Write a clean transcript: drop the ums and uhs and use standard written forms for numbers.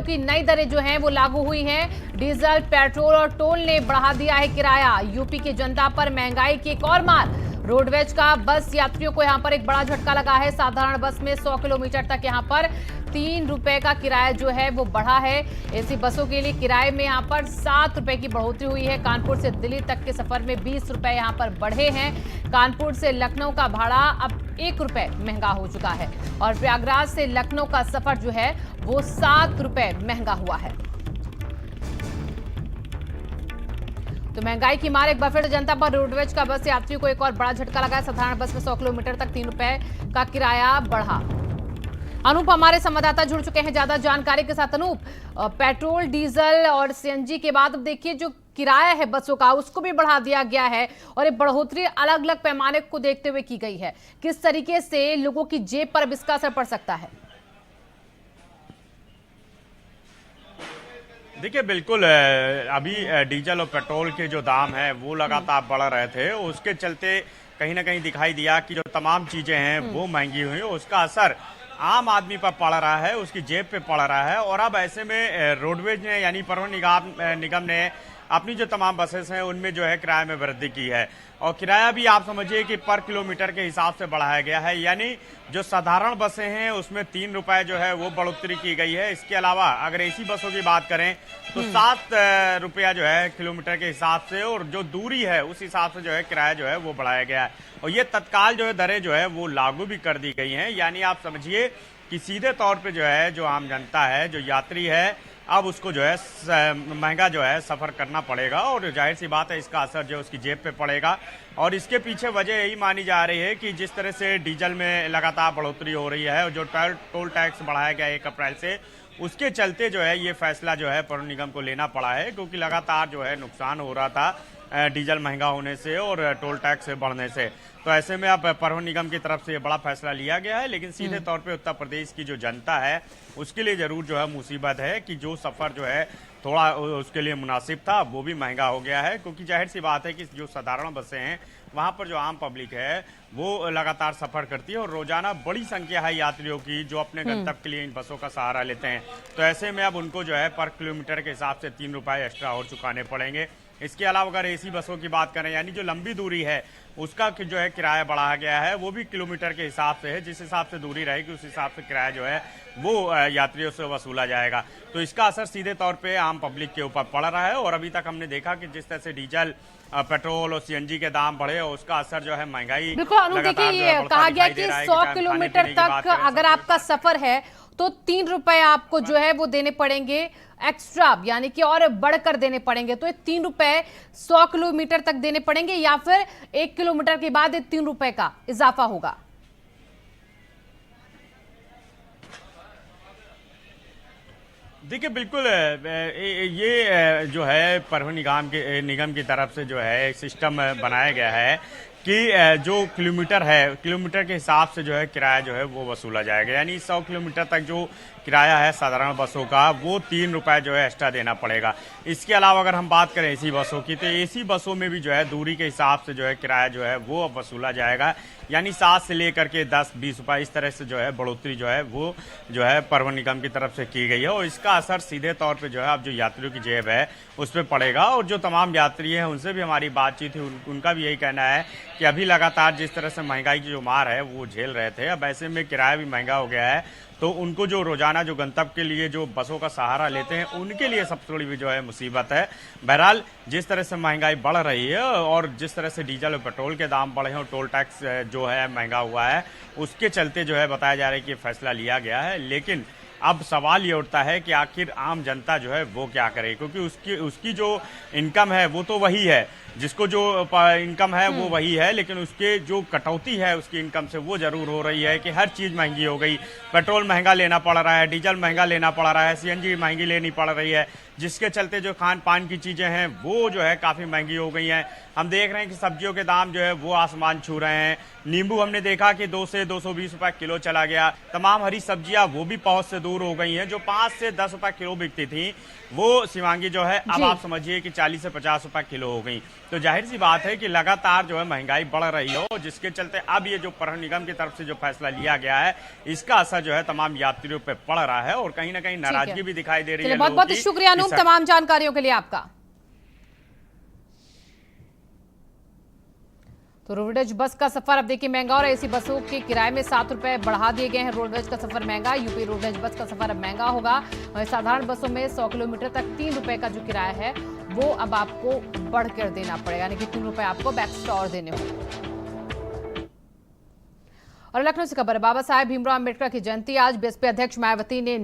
की नई दरें जो हैं वो लागू हुई हैं। डीजल, पेट्रोल और टोल ने बढ़ा दिया है किराया। यूपी की जनता पर महंगाई की एक और मार। रोडवेज का बस यात्रियों को यहां पर एक बड़ा झटका लगा है। साधारण बस में 100 किलोमीटर तक यहां पर 3 रुपए का किराया जो है वो बढ़ा है। एसी बसों के लिए किराए में यहां पर 7 रुपए की बढ़ोतरी हुई है। कानपुर से दिल्ली तक के सफर में 20 रुपए यहां पर बढ़े हैं। कानपुर से लखनऊ का भाड़ा अब 1 रुपए महंगा हो चुका है और प्रयागराज से लखनऊ का सफर जो है वो 7 रुपए महंगा हुआ है। तो महंगाई की मार एक बार फिर जनता पर रोडवेज का बस यात्रियों को एक और बड़ा झटका लगा है। साधारण बस में 100 किलोमीटर तक 3 रुपए का किराया बढ़ा। अनूप हमारे संवाददाता जुड़ चुके हैं ज्यादा जानकारी के साथ। अनूप, पेट्रोल, डीजल और सीएनजी के बाद अब देखिए जो किराया है बसों का उसको भी बढ़ा दिया गया है और ये बढ़ोतरी अलग अलग पैमाने को देखते हुए की गई है। किस तरीके से लोगों की जेब पर अब इसका असर पड़ सकता है? देखिए बिल्कुल, अभी डीजल और पेट्रोल के जो दाम है वो लगातार बढ़ रहे थे। उसके चलते कहीं ना कहीं दिखाई दिया कि जो तमाम चीजें हैं वो महंगी हुई, उसका असर आम आदमी पर पड़ रहा है, उसकी जेब पे पड़ रहा है। और अब ऐसे में रोडवेज ने यानी परिवहन निगम ने अपनी जो तमाम बसेस हैं उनमें जो है किराए में वृद्धि की है। और किराया भी आप समझिए कि पर किलोमीटर के हिसाब से बढ़ाया गया है। यानी जो साधारण बसें हैं उसमें 3 रुपए जो है वो बढ़ोतरी की गई है। इसके अलावा अगर एसी बसों की बात करें तो 7 रुपया जो है किलोमीटर के हिसाब से, और जो दूरी है उस हिसाब से जो है किराया जो है वो बढ़ाया गया है। और ये तत्काल जो है दरें जो है वो लागू भी कर दी गई हैं। यानी आप समझिए कि सीधे तौर पे जो है जो आम जनता है, जो यात्री है, अब उसको जो है महंगा जो है सफर करना पड़ेगा। और जाहिर सी बात है इसका असर जो उसकी जेब पे पड़ेगा। और इसके पीछे वजह यही मानी जा रही है कि जिस तरह से डीजल में लगातार बढ़ोतरी हो रही है और जो टोल टैक्स बढ़ाया गया 1 अप्रैल से, उसके चलते जो है ये फैसला जो है परिवहन निगम को लेना पड़ा है। क्योंकि लगातार जो है नुकसान हो रहा था डीजल महंगा होने से और टोल टैक्स बढ़ने से। तो ऐसे में अब परिवहन निगम की तरफ से ये बड़ा फैसला लिया गया है। लेकिन सीधे तौर पे उत्तर प्रदेश की जो जनता है उसके लिए जरूर जो है मुसीबत है कि जो सफर जो है थोड़ा उसके लिए मुनासिब था वो भी महंगा हो गया है। क्योंकि जाहिर सी बात है कि जो साधारण बसें हैं वहां पर जो आम पब्लिक है वो लगातार सफर करती है और रोजाना बड़ी संख्या है यात्रियों की जो अपने गंतव्य के लिए इन बसों का सहारा लेते हैं। तो ऐसे में अब उनको जो है पर किलोमीटर के हिसाब से 3 रुपए एक्स्ट्रा और चुकाने पड़ेंगे। इसके अलावा अगर एसी बसों की बात करें, यानी जो लंबी दूरी है उसका जो है किराया बढ़ाया गया है, वो भी किलोमीटर के हिसाब से है। जिस हिसाब से दूरी रहेगी उस हिसाब से किराया जो है वो यात्रियों से वसूला जाएगा। तो इसका असर सीधे तौर पे आम पब्लिक के ऊपर पड़ रहा है। और अभी तक हमने देखा कि जिस तरह से डीजल, पेट्रोल और सीएनजी के दाम बढ़े और उसका असर जो है महंगाई। बिल्कुल अनु, देखिए ये कहा गया कि 100 किलोमीटर तक अगर आपका सफर है तो 3 रुपए आपको जो है वो देने पड़ेंगे एक्स्ट्रा, यानी कि और बढ़कर देने पड़ेंगे। तो ये 3 रुपए 100 किलोमीटर तक देने पड़ेंगे या फिर 1 किलोमीटर के बाद ये 3 रुपए का इजाफा होगा? देखिए बिल्कुल, ये जो है परिवहन निगम की तरफ से जो है सिस्टम बनाया गया है कि जो किलोमीटर है, किलोमीटर के हिसाब से जो है किराया जो है वो वसूला जाएगा। यानी 100 किलोमीटर तक जो किराया है साधारण बसों का वो 3 रुपए जो है एक्स्ट्रा देना पड़ेगा। इसके अलावा अगर हम बात करें एसी बसों की तो एसी बसों में भी जो है दूरी के हिसाब से जो है किराया जो है वो अब वसूला जाएगा। यानी 7 से लेकर के 10-20 रुपए इस तरह से जो है बढ़ोतरी जो है वो जो है परिवहन निगम की तरफ से की गई है। और इसका असर सीधे तौर पे जो है अब जो यात्रियों की जेब है उस पर पड़ेगा। और जो तमाम यात्री हैं उनसे भी हमारी बातचीत हुई, उनका भी यही कहना है कि अभी लगातार जिस तरह से महंगाई की जो मार है वो झेल रहे थे, अब ऐसे में किराया भी महंगा हो गया है। तो उनको जो रोजाना जो गंतव्य के लिए जो बसों का सहारा लेते हैं उनके लिए सबसे बड़ी भी जो है मुसीबत है। बहरहाल जिस तरह से महंगाई बढ़ रही है और जिस तरह से डीजल और पेट्रोल के दाम बढ़े हैं और टोल टैक्स जो है महंगा हुआ है, उसके चलते जो है बताया जा रहा है कि फैसला लिया गया है। लेकिन अब सवाल ये उठता है कि आखिर आम जनता जो है वो क्या करे, क्योंकि उसकी जो इनकम है वो तो वही है, जिसको जो इनकम है वो वही है, लेकिन उसके जो कटौती है उसकी इनकम से वो जरूर हो रही है कि हर चीज महंगी हो गई। पेट्रोल महंगा लेना पड़ रहा है, डीजल महंगा लेना पड़ रहा है, सीएनजी महंगी लेनी पड़ रही है, जिसके चलते जो खान पान की चीजें हैं वो जो है काफी महंगी हो गई हैं। हम देख रहे हैं कि सब्जियों के दाम जो है वो आसमान छू रहे हैं। नींबू हमने देखा कि 2 से 220 रुपए किलो चला गया। तमाम हरी सब्जियां वो भी पहुंच से दूर दूर हो गई हैं। जो 5 से 10 रुपए किलो बिकती थी वो शिवांगी जो है अब जी। आप समझिए कि 40 से 50 रुपए किलो हो गई। तो जाहिर सी बात है कि लगातार जो है महंगाई बढ़ रही हो, जिसके चलते अब ये जो परिवहन निगम की तरफ से जो फैसला लिया गया है इसका असर जो है तमाम यात्रियों पे पड़ रहा है और कहीं ना कहीं नाराजगी भी दिखाई दे रही है। बहुत बहुत शुक्रिया अनूप तमाम जानकारियों के लिए आपका। तो रोडवेज बस का सफर अब देखिए महंगा और एसी बसों के किराए में 7 रुपए बढ़ा दिए गए हैं। रोडवेज का सफर महंगा, यूपी रोडवेज बस का सफर अब महंगा होगा। साधारण बसों में 100 किलोमीटर तक 3 रुपए का जो किराया है वो अब आपको बढ़कर देना पड़ेगा, यानी कि 3 रुपए आपको एक्स्ट्रा और देने होंगे। और लखनऊ से खबर, बाबा साहेब भीमराव अम्बेडकर की जयंती आज। बीएसपी अध्यक्ष मायावती ने